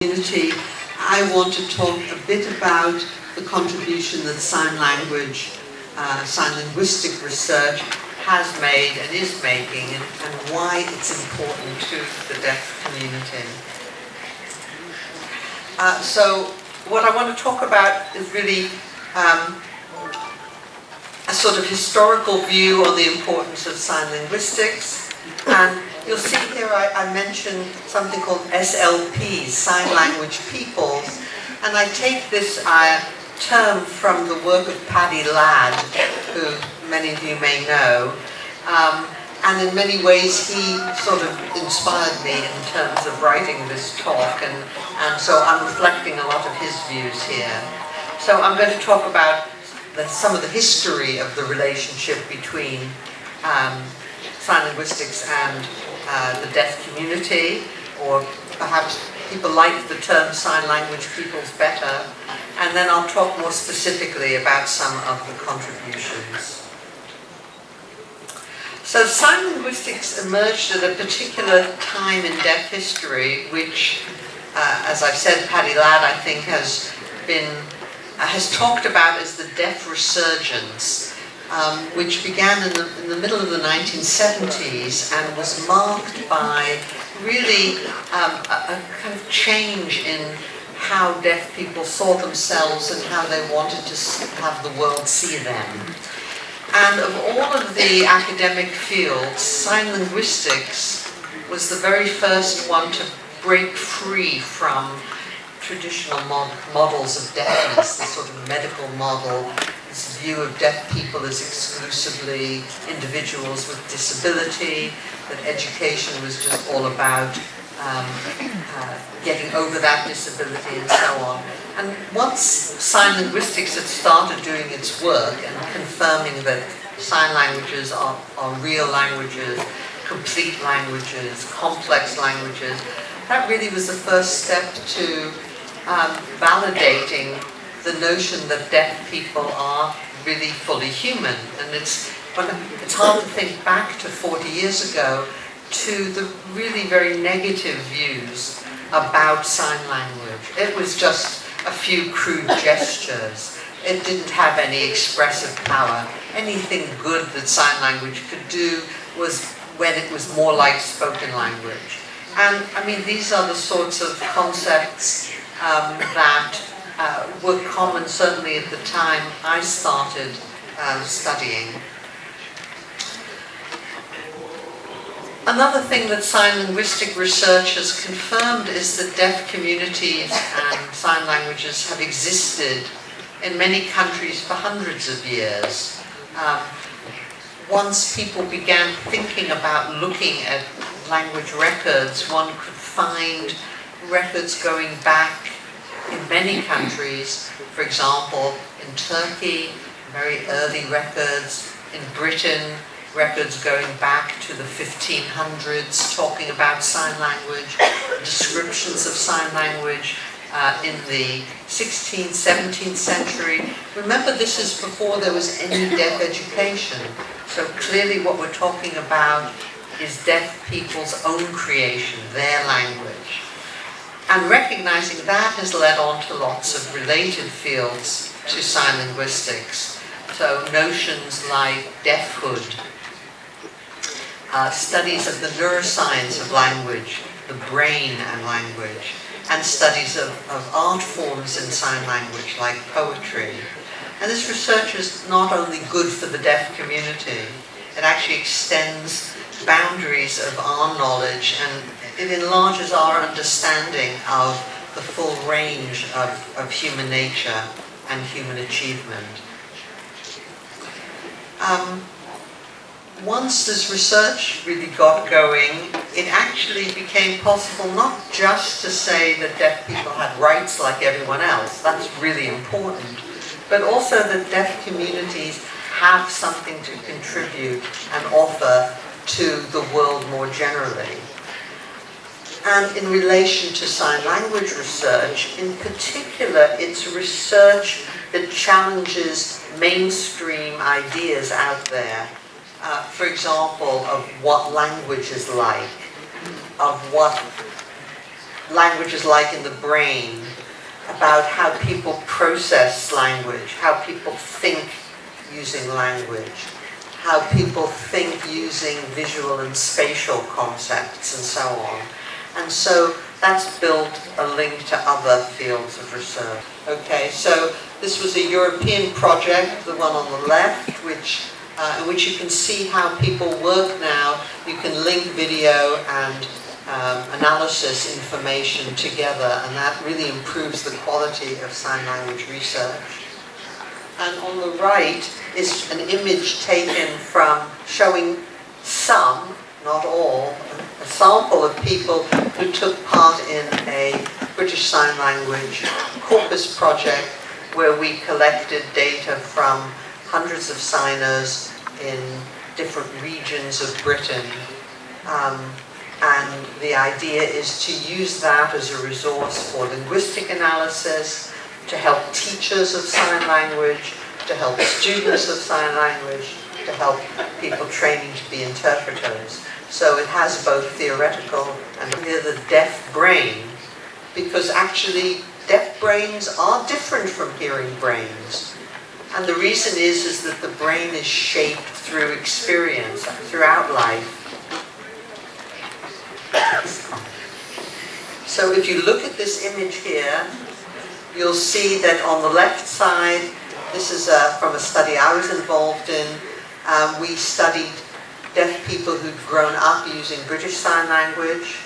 community, I want to talk a bit about the contribution that sign language, sign linguistic research has made and is making, and why it's important to the deaf community. So what I want to talk about is really a sort of historical view on the importance of sign linguistics. And you'll see here I mentioned something called SLPs, Sign Language Peoples, and I take this term from the work of Paddy Ladd, who many of you may know, and in many ways he sort of inspired me in terms of writing this talk, and so I'm reflecting a lot of his views here. So I'm going to talk about some of the history of the relationship between sign linguistics and the deaf community, or perhaps people like the term sign language peoples better, and then I'll talk more specifically about some of the contributions. So sign linguistics emerged at a particular time in deaf history, which, as I've said, Paddy Ladd, I think, has talked about as the deaf resurgence, which began in the middle of the 1970s and was marked by really a kind of change in how deaf people saw themselves and how they wanted to have the world see them. And of all of the academic fields, sign linguistics was the very first one to break free from traditional models of deafness, this sort of medical model, this view of deaf people as exclusively individuals with disability, that education was just all about getting over that disability and so on. And once sign linguistics had started doing its work and confirming that sign languages are real languages, complete languages, complex languages, that really was the first step to validating the notion that deaf people are really fully human. And it's hard to think back to 40 years ago to the really very negative views about sign language. It was just a few crude gestures. It didn't have any expressive power. Anything good that sign language could do was when it was more like spoken language. And I mean, these are the sorts of concepts that were common certainly at the time I started studying. Another thing that sign linguistic research has confirmed is that deaf communities and sign languages have existed in many countries for hundreds of years. Once people began thinking about looking at language records, one could find records going back in many countries. For example, in Turkey, very early records. In Britain, records going back to the 1500s talking about sign language, descriptions of sign language in the 16th, 17th century. Remember, this is before there was any deaf education. So clearly what we're talking about is deaf people's own creation, their language. And recognizing that has led on to lots of related fields to sign linguistics. So notions like deafhood, studies of the neuroscience of language, the brain and language, and studies of art forms in sign language like poetry. And this research is not only good for the deaf community, it actually extends boundaries of our knowledge, and it enlarges our understanding of the full range of human nature and human achievement. Once this research really got going, it actually became possible not just to say that deaf people had rights like everyone else, that's really important, but also that deaf communities have something to contribute and offer to the world more generally. And in relation to sign language research, in particular, it's research that challenges mainstream ideas out there. For example, of what language is like, of what language is like in the brain, about how people process language, how people think using language, how people think using visual and spatial concepts and so on. And so that's built a link to other fields of research. Okay, so this was a European project, the one on the left, in which you can see how people work now. You can link video and analysis information together, and that really improves the quality of sign language research. And on the right is an image taken from showing some, not all, a sample of people who took part in a British Sign Language corpus project where we collected data from hundreds of signers in different regions of Britain. And the idea is to use that as a resource for linguistic analysis, to help teachers of sign language, to help students of sign language, to help people training to be interpreters. So it has both theoretical and the deaf brain, because actually deaf brains are different from hearing brains. And the reason is that the brain is shaped through experience, throughout life. So if you look at this image here, you'll see that on the left side, this is from a study I was involved in. We studied deaf people who'd grown up using British Sign Language,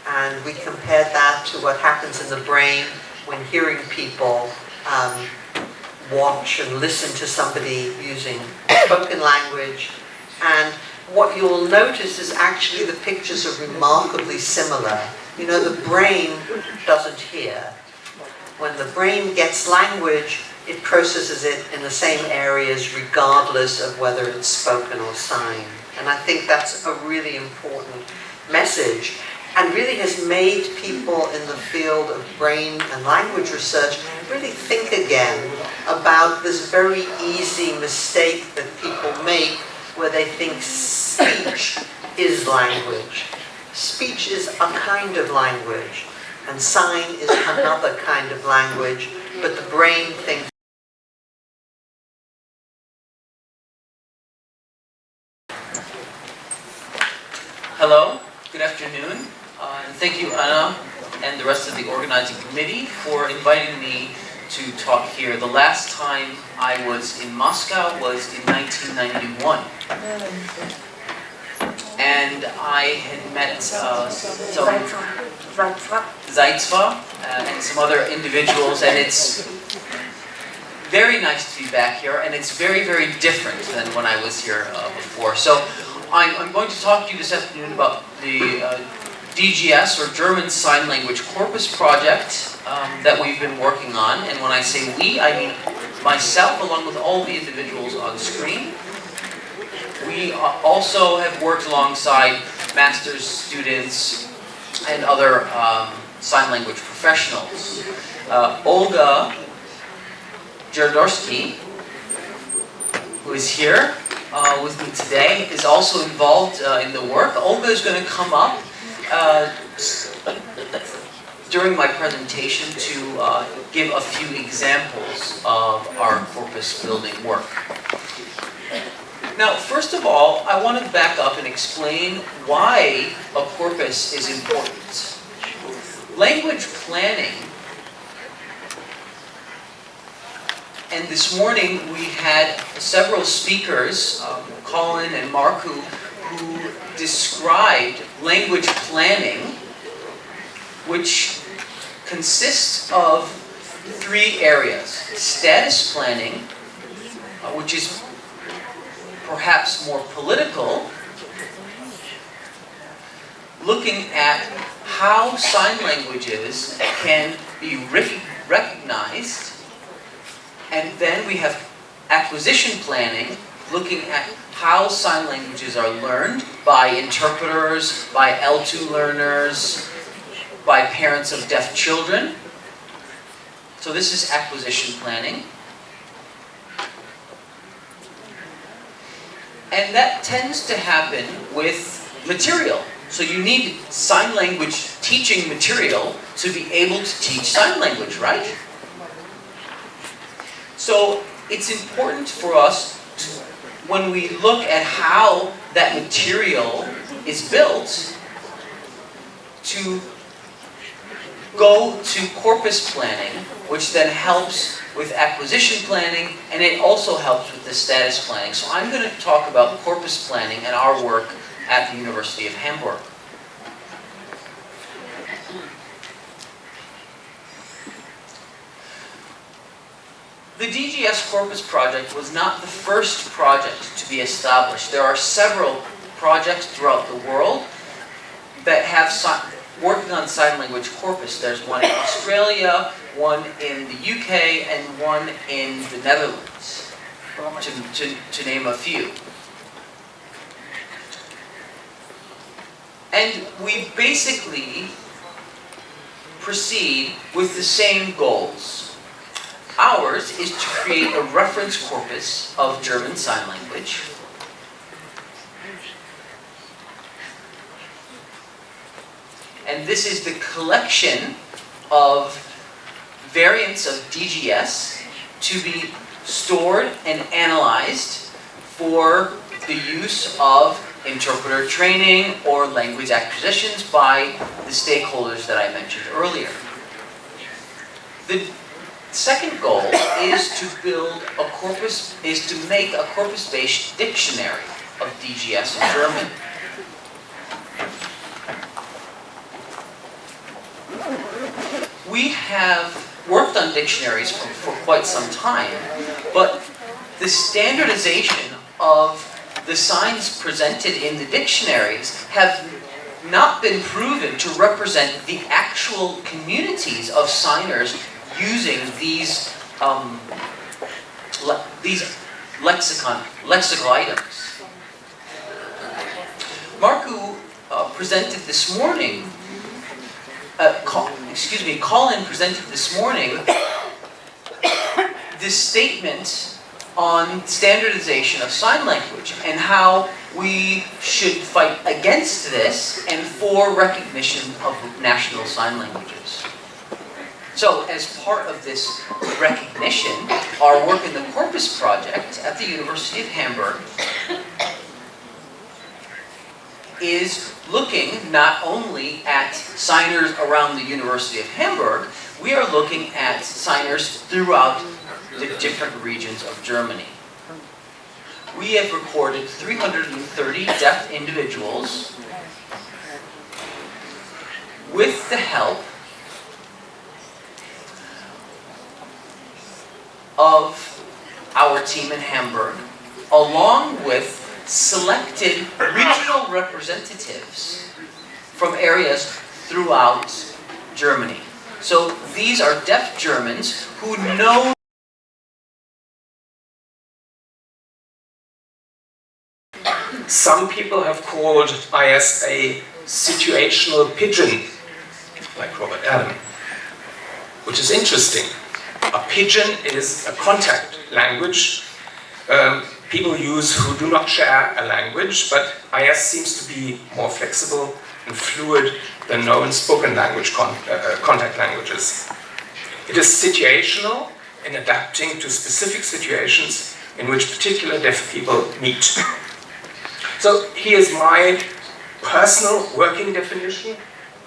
and we compared that to what happens in the brain when hearing people watch and listen to somebody using spoken language. And what you'll notice is actually the pictures are remarkably similar. You know, the brain doesn't hear. When the brain gets language, it processes it in the same areas regardless of whether it's spoken or signed. And I think that's a really important message, and really has made people in the field of brain and language research really think again about this very easy mistake that people make where they think speech is language. Speech is a kind of language, and sign is another kind of language, but the brain thinks. Hello, good afternoon, and thank you, Anna, and the rest of the organizing committee for inviting me to talk here. The last time I was in Moscow was in 1991. And I had met Zaitsev and some other individuals, and it's very nice to be back here, and it's very, very different than when I was here before. So I'm going to talk to you this afternoon about the DGS, or German Sign Language Corpus Project, that we've been working on. And when I say we, I mean myself, along with all the individuals on screen. We also have worked alongside master's students and other sign language professionals. Olga Jerdorsky, who is here with me today, is also involved in the work. Olga is going to come up during my presentation to give a few examples of our corpus building work. Now, first of all, I want to back up and explain why a corpus is important. Language planning, and this morning we had several speakers, Colin and Mark, who described language planning, which consists of three areas. Status planning, which is perhaps more political, looking at how sign languages can be recognized. And then we have acquisition planning, looking at how sign languages are learned by interpreters, by L2 learners, by parents of deaf children. So this is acquisition planning. And that tends to happen with material. So you need sign language teaching material to be able to teach sign language, right? So it's important for us to, when we look at how that material is built, to go to corpus planning, which then helps with acquisition planning, and it also helps with the status planning. So I'm going to talk about corpus planning and our work at the University of Hamburg. The DGS Corpus project was not the first project to be established. There are several projects throughout the world that have working on sign language corpus. There's one in Australia, one in the UK, and one in the Netherlands, to name a few. And we basically proceed with the same goals. Ours is to create a reference corpus of German Sign Language. And this is the collection of variants of DGS to be stored and analyzed for the use of interpreter training or language acquisitions by the stakeholders that I mentioned earlier. The second goal is to build a corpus, is to make a corpus-based dictionary of DGS in German. We have worked on dictionaries for quite some time, but the standardization of the signs presented in the dictionaries have not been proven to represent the actual communities of signers using these lexical items. Marku presented this morning, Colin presented this morning this statement on standardization of sign language and how we should fight against this and for recognition of national sign languages. So, as part of this recognition, our work in the Corpus Project at the University of Hamburg is looking not only at signers around the University of Hamburg, we are looking at signers throughout the different regions of Germany. We have recorded 330 deaf individuals with the help of our team in Hamburg, along with selected regional representatives from areas throughout Germany. So these are deaf Germans who know some people have called IS a situational pigeon, like Robert Adam, which is interesting. A pigeon is a contact language people use who do not share a language, but IS seems to be more flexible and fluid than known spoken language contact languages. It is situational in adapting to specific situations in which particular deaf people meet. So here's my personal working definition,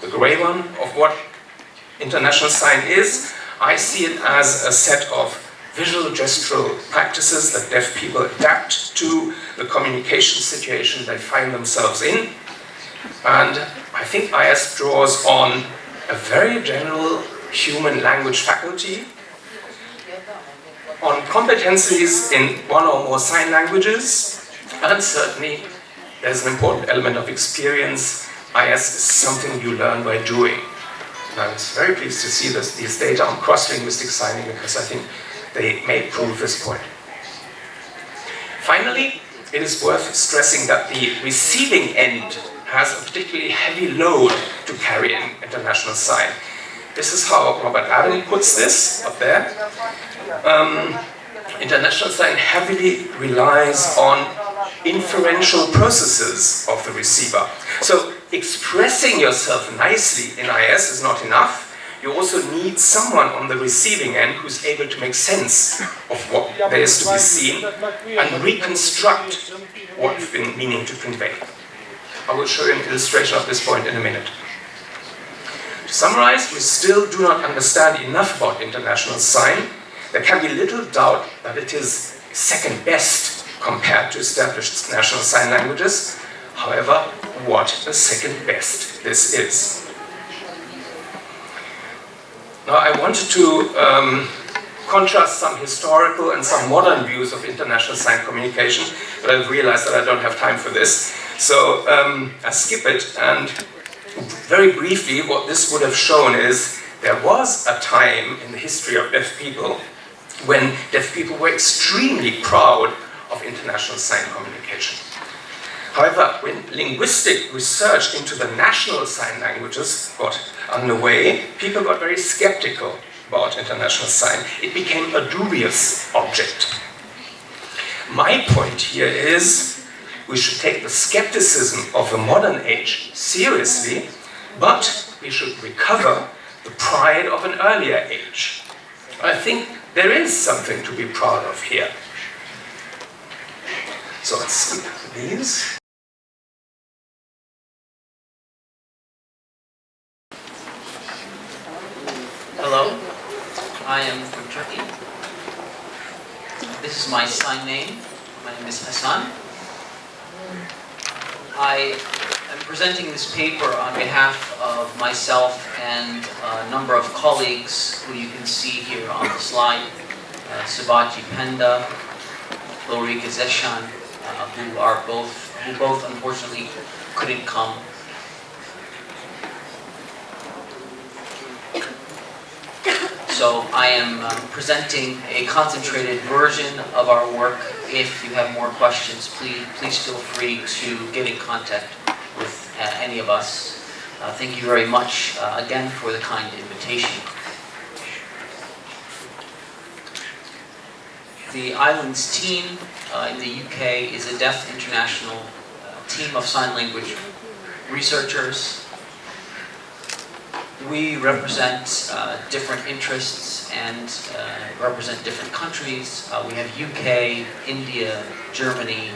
the grey one, of what International Sign is. I see it as a set of visual gestural practices that deaf people adapt to the communication situation they find themselves in. And I think IS draws on a very general human language faculty, on competencies in one or more sign languages, and certainly there's an important element of experience. IS is something you learn by doing. And I was very pleased to see these data on cross-linguistic signing, because I think they may prove this point. Finally, it is worth stressing that the receiving end has a particularly heavy load to carry in International Sign. This is how Robert Adam puts this up there. International Sign heavily relies on inferential processes of the receiver. So expressing yourself nicely in IS is not enough. You also need someone on the receiving end who's able to make sense of what there is to be seen and reconstruct what you've been meaning to convey. I will show you an illustration of this point in a minute. To summarize, we still do not understand enough about international sign. There can be little doubt that it is second best compared to established national sign languages. However, what the second best this is. Now, I wanted to contrast some historical and some modern views of international sign communication, but I've realized that I don't have time for this. So I skip it, and very briefly, what this would have shown is there was a time in the history of deaf people when deaf people were extremely proud of international sign communication. However, when linguistic research into the national sign languages got underway, people got very skeptical about international sign. It became a dubious object. My point here is we should take the skepticism of the modern age seriously, but we should recover the pride of an earlier age. I think there is something to be proud of here. So let's skip these. Hello, I am from Turkey. This is my sign name. My name is Hassan. I am presenting this paper on behalf of myself and a number of colleagues who you can see here on the slide. Sibaji Penda, Lorika Zeshan, who both unfortunately couldn't come. So I am presenting a concentrated version of our work. If you have more questions, please feel free to get in contact with any of us. Thank you very much again for the kind invitation. The Islands team in the UK is a deaf international team of sign language researchers. We represent different interests and represent different countries. We have UK, India, Germany,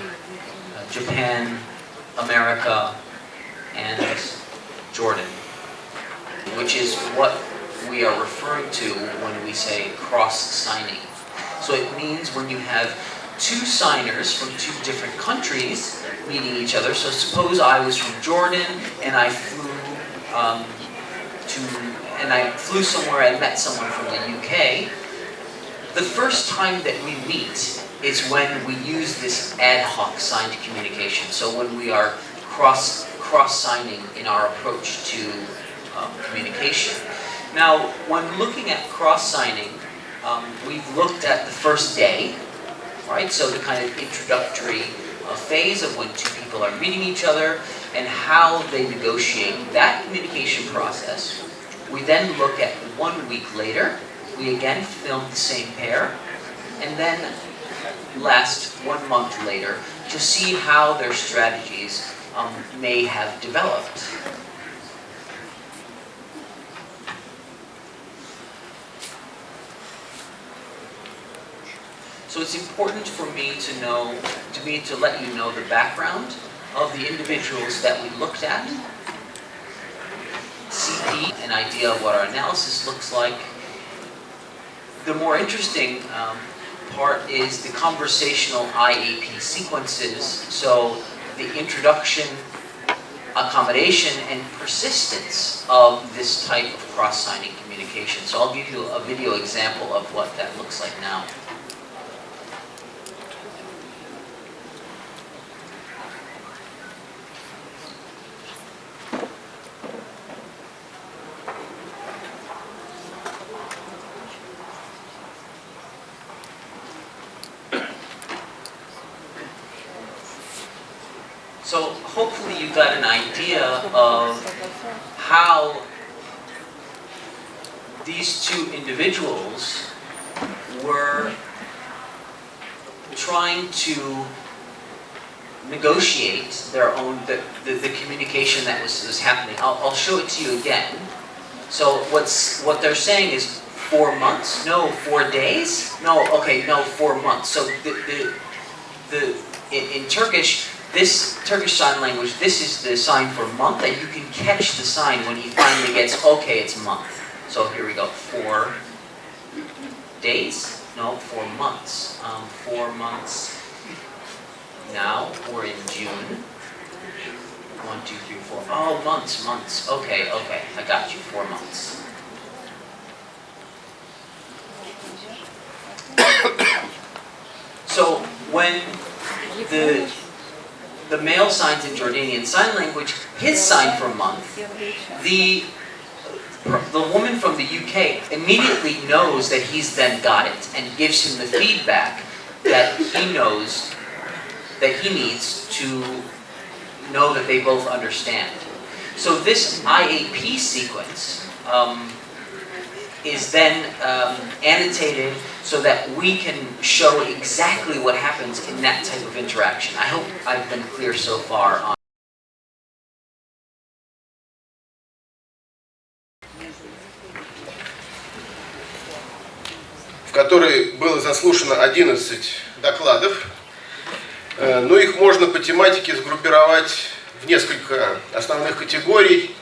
Japan, America, and Jordan, which is what we are referring to when we say cross-signing. So it means when you have two signers from two different countries meeting each other. So suppose I was from Jordan and I flew somewhere and met someone from the UK. The first time that we meet is when we use this ad hoc signed communication. So when we are cross-signing in our approach to communication. Now, when looking at cross-signing, we've looked at the first day, right? So the kind of introductory phase of when two people are meeting each other and how they negotiate that communication process. We then look at 1 week later. We again film the same pair, and then last 1 month later to see how their strategies may have developed. So it's important for me to let you know the background of the individuals that we looked at. CP, an idea of what our analysis looks like. The more interesting part is the conversational IAP sequences. So the introduction, accommodation, and persistence of this type of cross-signing communication. So I'll give you a video example of what that looks like now. So hopefully you got an idea of how these two individuals were trying to negotiate their own, the communication that was happening. I'll show it to you again. So what they're saying is 4 months? No, 4 days? No, okay, no, 4 months. So in Turkish, this Turkish Sign Language, this is the sign for month, and you can catch the sign when he finally gets, okay, it's month. So here we go, 4 days? No, 4 months. 4 months. Now, we're in June. 1, 2, 3, 4. Oh, months. Okay, I got you, 4 months. So, when the male signs in Jordanian Sign Language, his sign for month, the woman from the UK immediately knows that he's then got it and gives him the feedback that he knows that he needs to know that they both understand. So this IAP sequence is then annotated so that we can show exactly what happens in that type of interaction. I hope I've been clear so far on. В которой было заслушано 11 докладов. Но их можно по тематике сгруппировать в несколько основных категорий,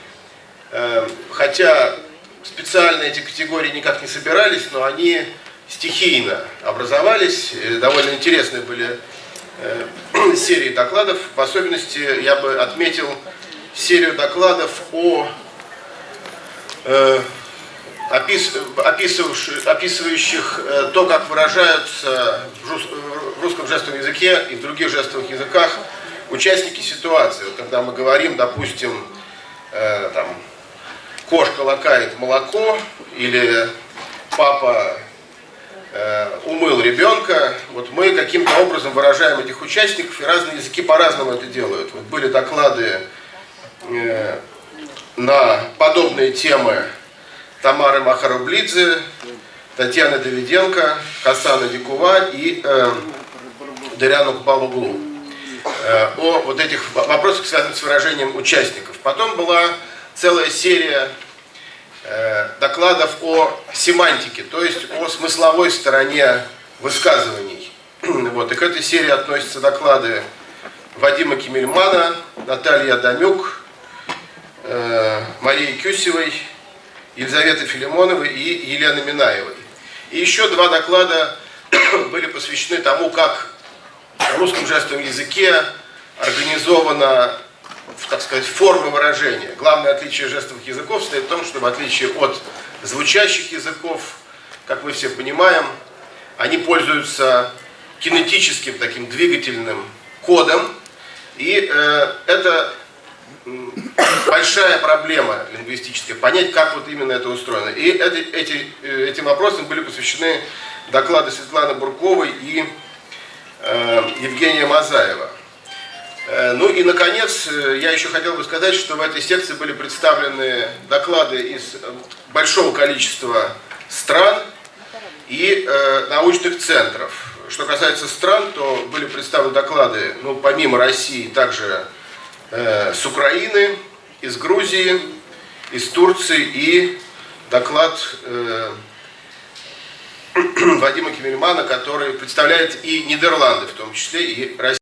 хотя специально эти категории никак не собирались, но они стихийно образовались. Довольно интересные были серии докладов. В особенности я бы отметил серию докладов описывающих то, как выражаются в русском жестовом языке и в других жестовых языках участники ситуации. Вот когда мы говорим, допустим, там, кошка лакает молоко, или папа умыл ребенка, вот мы каким-то образом выражаем этих участников, и разные языки по-разному это делают. Вот были доклады на подобные темы Тамары Махарублидзе, Татьяны Давиденко, Хасана Дикува и Даряну Кбалуглу о вот этих вопросах, связанных с выражением участников. Потом была целая серия докладов о семантике, то есть о смысловой стороне высказываний. Вот. И к этой серии относятся доклады Вадима Кемельмана, Натальи Адамюк, Марии Кюсевой, Елизаветы Филимоновой и Елены Минаевой. И еще 2 доклада были посвящены тому, как в русском жестовом языке организована, так сказать, форма выражения. Главное отличие жестовых языков состоит в том, что в отличие от звучащих языков, как мы все понимаем, они пользуются кинетическим таким двигательным кодом. И это большая проблема лингвистическая, понять, как вот именно это устроено. И этим вопросам были посвящены доклады Светланы Бурковой и Евгения Мазаева. Ну и, наконец, я еще хотел бы сказать, что в этой секции были представлены доклады из большого количества стран и научных центров. Что касается стран, то были представлены доклады, ну, помимо России, также с Украины, из Грузии, из Турции и доклад Вадима Кемельмана, который представляет и Нидерланды, в том числе и Россию.